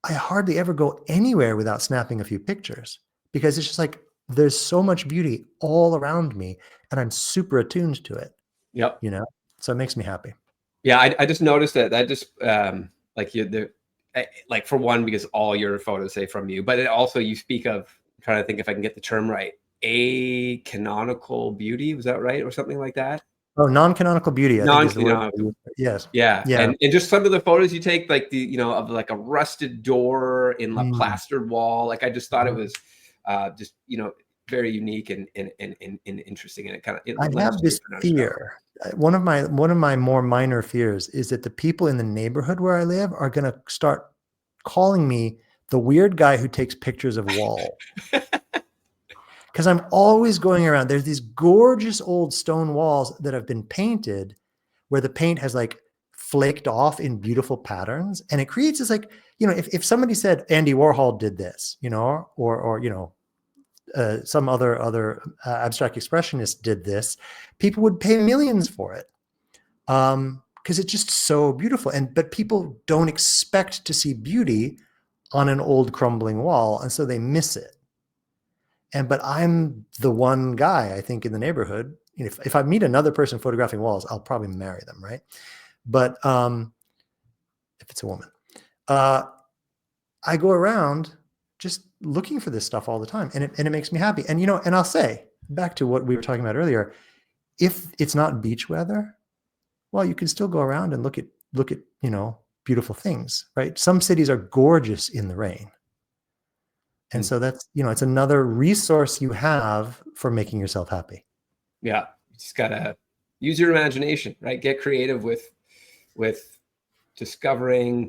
hardly ever go anywhere without snapping a few pictures because it's just like there's so much beauty all around me and I'm super attuned to it. Yep. So it makes me happy. Yeah, I just noticed that just like for one, because all your photos say from you, but it also you speak of, I'm trying to think if I can get the term right, acanonical beauty, was that right, or something like that? Oh, non-canonical beauty, I think is the word. Non-canonical. Yes. Yeah. Yeah. And just some of the photos you take, like of like a rusted door in a plastered wall. Like I just thought it was just very unique and interesting, and it kind of I have this fear. One of my more minor fears is that the people in the neighborhood where I live are going to start calling me the weird guy who takes pictures of walls. Because I'm always going around. There's these gorgeous old stone walls that have been painted where the paint has like flaked off in beautiful patterns. And it creates this like, if somebody said Andy Warhol did this, or some other abstract expressionist did this, people would pay millions for it because it's just so beautiful. But people don't expect to see beauty on an old crumbling wall, and so they miss it. But I'm the one guy, I think, in the neighborhood. If I meet another person photographing walls, I'll probably marry them, right? But if it's a woman, I go around just looking for this stuff all the time, and it makes me happy. And and I'll say back to what we were talking about earlier, if it's not beach weather, well, you can still go around and look at beautiful things, right? Some cities are gorgeous in the rain. And so that's, it's another resource you have for making yourself happy. Yeah. You just gotta use your imagination, right? Get creative with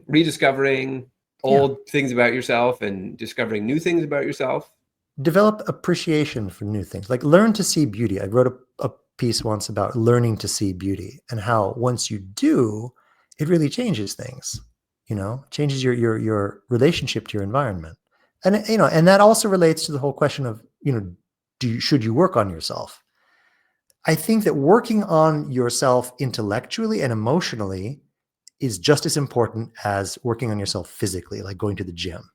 rediscovering old things about yourself and discovering new things about yourself. Develop appreciation for new things, like learn to see beauty. I wrote a piece once about learning to see beauty and how once you do, it really changes things, changes your relationship to your environment. And, and that also relates to the whole question of, should you work on yourself? I think that working on yourself intellectually and emotionally is just as important as working on yourself physically, like going to the gym,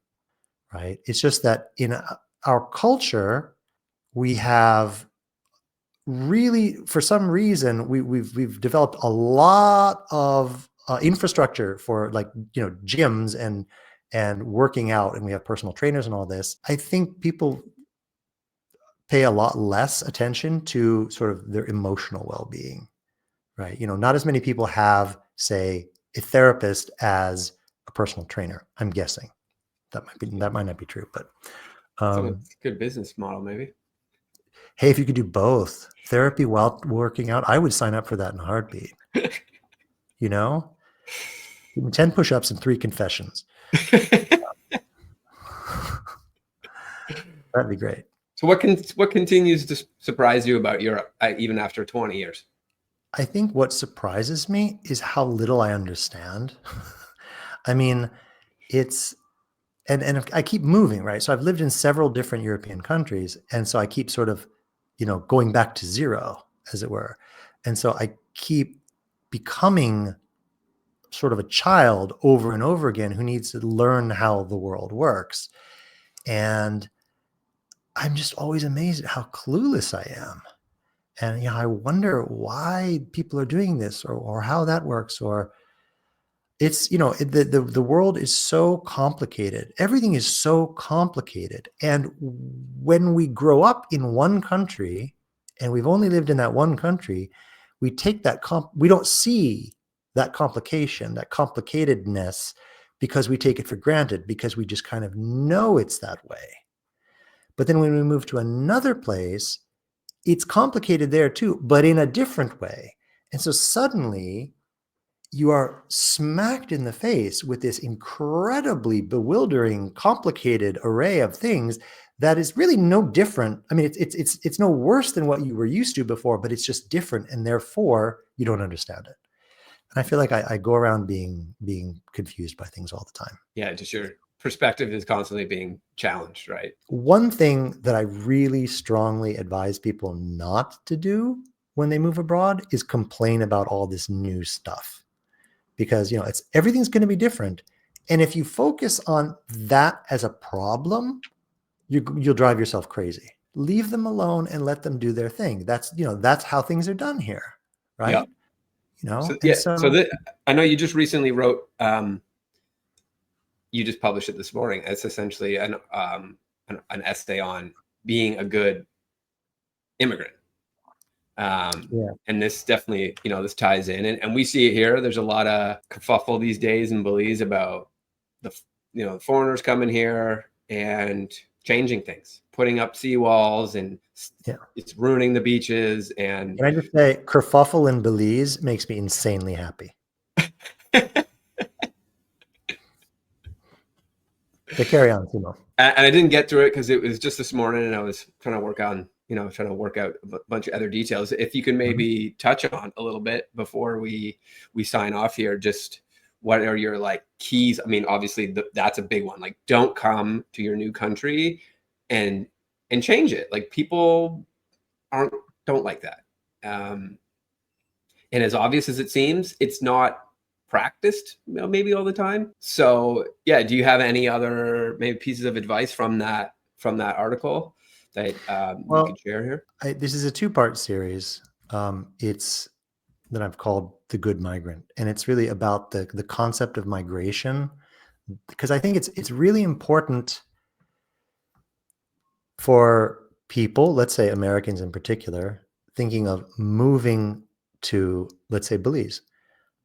right? It's just that in our culture, we have really, for some reason, we've developed a lot of infrastructure for gyms and working out, and we have personal trainers and all this. I think people pay a lot less attention to sort of their emotional well-being, right? Not as many people have, say, a therapist as a personal trainer. I'm guessing that might not be true, but So it's a good business model, maybe. hey, if you could do both, therapy while working out, I would sign up for that in a heartbeat. 10 push-ups and 3 confessions. That'd be great. So what continues to surprise you about Europe, even after 20 years? I think what surprises me is how little I understand. I mean, and I keep moving, right? So I've lived in several different European countries, and so I keep sort of, going back to zero, as it were. And so I keep becoming sort of a child over and over again who needs to learn how the world works. And I'm just always amazed at how clueless I am. And I wonder why people are doing this, or how that works, or it's, the world is so complicated. Everything is so complicated. And when we grow up in one country and we've only lived in that one country, we take we don't see that complication, that complicatedness, because we take it for granted, because we just kind of know it's that way. But then when we move to another place, it's complicated there too, but in a different way. And so suddenly you are smacked in the face with this incredibly bewildering, complicated array of things that is really no different. I mean, it's no worse than what you were used to before, but it's just different, and therefore you don't understand it. And I feel like I go around being confused by things all the time. Yeah, just your perspective is constantly being challenged, right? One thing that I really strongly advise people not to do when they move abroad is complain about all this new stuff, because everything's going to be different. And if you focus on that as a problem, you'll drive yourself crazy. Leave them alone and let them do their thing. That's how things are done here, right? Yeah. I know you just recently wrote, you just published it this morning. It's essentially an essay on being a good immigrant. And this definitely, this ties in, and we see it here. There's a lot of kerfuffle these days in Belize about the foreigners coming here and changing things, putting up seawalls, and it's ruining the beaches. And can I just say, kerfuffle in Belize makes me insanely happy. But carry on, Simo. And I didn't get through it because it was just this morning, and I was trying to work on, trying to work out a bunch of other details. If you can maybe touch on a little bit before we sign off here, just what are your keys? I mean, obviously that's a big one. Don't come to your new country and change it. People don't like that. And as obvious as it seems, it's not practiced maybe all the time. So yeah, do you have any other maybe pieces of advice from that article that you could share here? This is a 2-part series. It's that I've called The Good Migrant, and it's really about the concept of migration, because I think it's really important for people, let's say Americans in particular, thinking of moving to, let's say, Belize,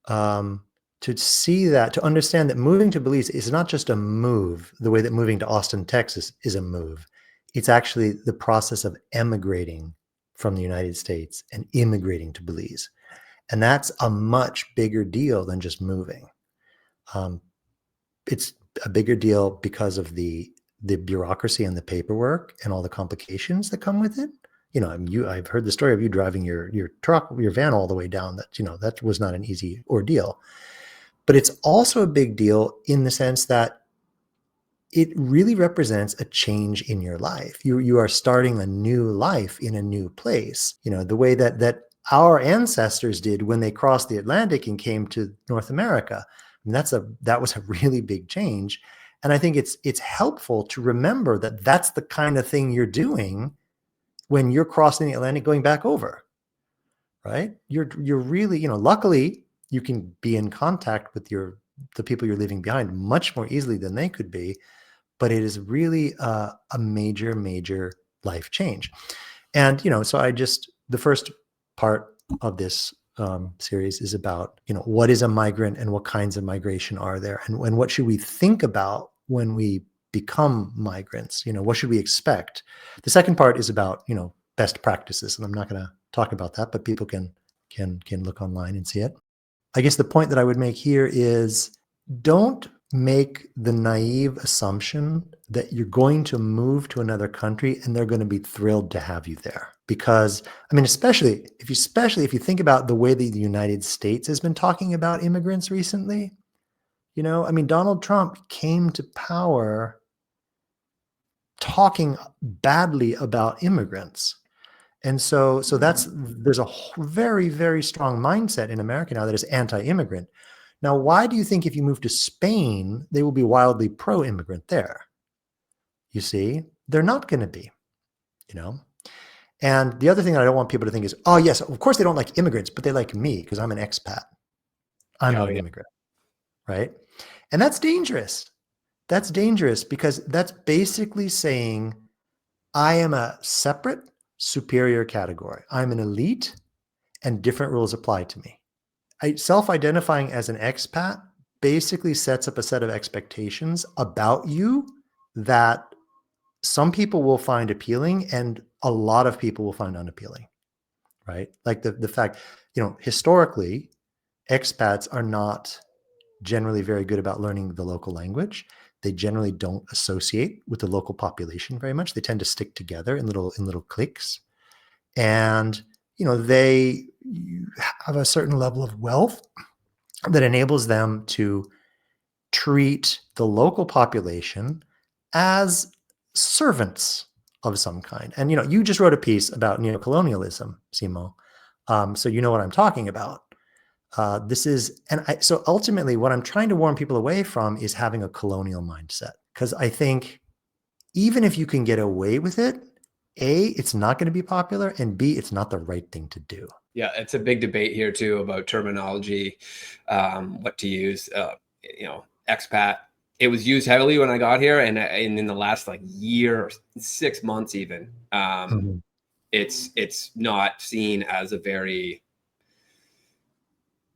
to see that, to understand that moving to Belize is not just a move the way that moving to Austin, Texas is a move. It's actually the process of emigrating from the United States and immigrating to Belize. And that's a much bigger deal than just moving. It's a bigger deal because of the bureaucracy and the paperwork and all the complications that come with it. I've heard the story of you driving your truck, your van all the way down. That was not an easy ordeal. But it's also a big deal in the sense that it really represents a change in your life. You are starting a new life in a new place. The way that our ancestors did when they crossed the Atlantic and came to North America. And that was a really big change. And I think it's helpful to remember that that's the kind of thing you're doing when you're crossing the Atlantic going back over, right? You're really, luckily you can be in contact with the people you're leaving behind much more easily than they could be, but it is really a major, major life change. And, so the first part of this series is about, what is a migrant and what kinds of migration are there, and what should we think about when we become migrants? What should we expect? The second part is about, best practices, and I'm not going to talk about that, but people can look online and see it. I guess the point that I would make here is, don't make the naive assumption that you're going to move to another country and they're going to be thrilled to have you there. Because, especially if you think about the way that the United States has been talking about immigrants recently, Donald Trump came to power talking badly about immigrants. And so there's a very, very strong mindset in America now that is anti-immigrant. Now, why do you think if you move to Spain, they will be wildly pro-immigrant there? You see, they're not going to be, And the other thing that I don't want people to think is, oh, yes, of course they don't like immigrants, but they like me because I'm an expat. I'm not an immigrant, right? And that's dangerous. That's dangerous because that's basically saying I am a separate, superior category. I'm an elite and different rules apply to me. Self-identifying as an expat basically sets up a set of expectations about you that some people will find appealing and a lot of people will find unappealing, right? Like the fact, historically, expats are not generally very good about learning the local language. They generally don't associate with the local population very much. They tend to stick together in little cliques. And, they have a certain level of wealth that enables them to treat the local population as servants of some kind. And, you just wrote a piece about neocolonialism, Simo. So you know what I'm talking about. So ultimately what I'm trying to warn people away from is having a colonial mindset. Because I think even if you can get away with it, A, it's not going to be popular, and B, it's not the right thing to do. Yeah, it's a big debate here too about terminology, what to use. Expat. It was used heavily when I got here, and in the last year, 6 months even, it's not seen as a very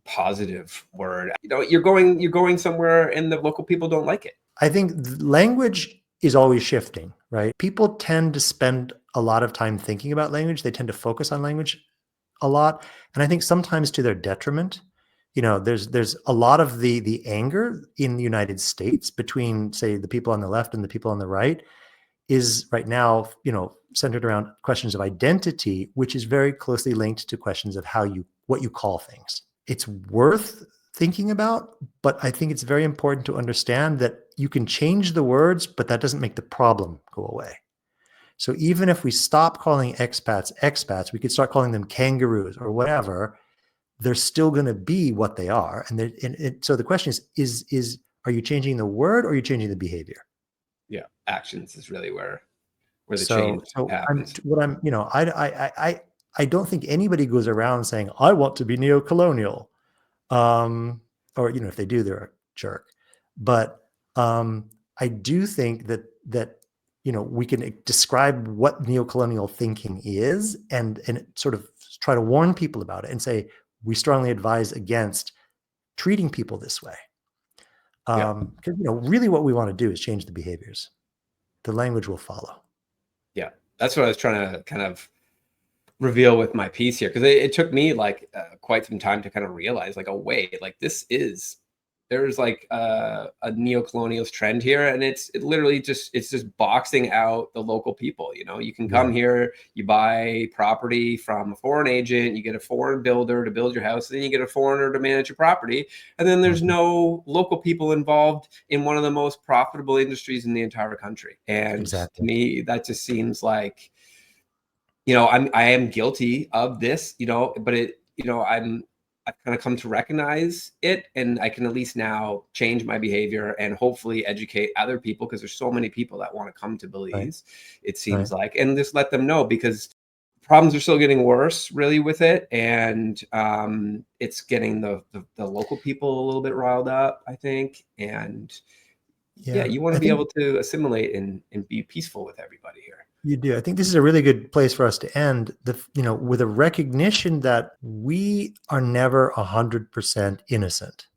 positive word. You're going somewhere, and the local people don't like it. I think language is always shifting, right? People tend to spend a lot of time thinking about language. They tend to focus on language a lot, and I think sometimes to their detriment. There's a lot of the anger in the United States between, say, the people on the left and the people on the right is right now, centered around questions of identity, which is very closely linked to questions of what you call things. It's worth thinking about, but I think it's very important to understand that you can change the words, but that doesn't make the problem go away. So even if we stop calling expats, we could start calling them kangaroos or whatever. They're still going to be what they are. So the question is, are you changing the word or are you changing the behavior? Yeah. Actions is really where the change happens. I don't think anybody goes around saying, I want to be neocolonial. Or, if they do, they're a jerk. But I do think that we can describe what neocolonial thinking is and sort of try to warn people about it and say, we strongly advise against treating people this way. Because, really what we want to do is change the behaviors. The language will follow. Yeah. That's what I was trying to kind of reveal with my piece here. Because it took me quite some time to kind of realize, oh, wait, this is there's like a neocolonialist trend here, and it's just boxing out the local people. You know, you can come here, you buy property from a foreign agent, you get a foreign builder to build your house, and then you get a foreigner to manage your property, and then there's no local people involved in one of the most profitable industries in the entire country. And to me, that just seems like, you know, I am guilty of this, you know, but it, you know, I've kind of come to recognize it, and I can at least now change my behavior and hopefully educate other people, because there's so many people that want to come to Belize, it seems like, and just let them know, because problems are still getting worse really with it. And it's getting the local people a little bit riled up, I think. And yeah, you want to be able to assimilate and be peaceful with everybody here. You do. I think this is a really good place for us to end, you know, with a recognition that we are never 100% innocent,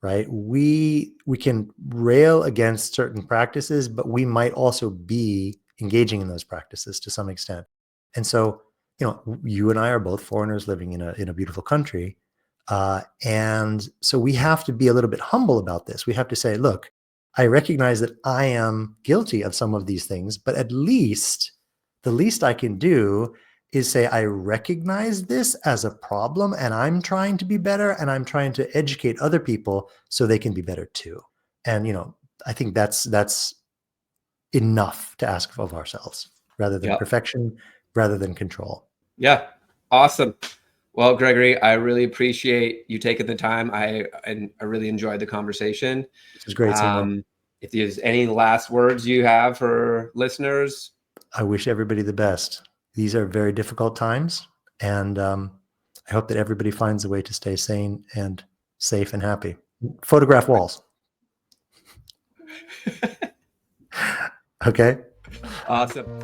right? We can rail against certain practices, but we might also be engaging in those practices to some extent. And so, you know, you and I are both foreigners living in a beautiful country. And so we have to be a little bit humble about this. We have to say, look, I recognize that I am guilty of some of these things, but at least the least I can do is say, I recognize this as a problem, and I'm trying to be better, and I'm trying to educate other people so they can be better too. And, you know, I think that's enough to ask of ourselves, rather than perfection, rather than control. Yeah. Awesome. Well, Gregory, I really appreciate you taking the time. I really enjoyed the conversation. This was great, Simo. If there's any last words you have for listeners. I wish everybody the best. These are very difficult times, and I hope that everybody finds a way to stay sane and safe and happy. Photograph walls. Okay. Awesome.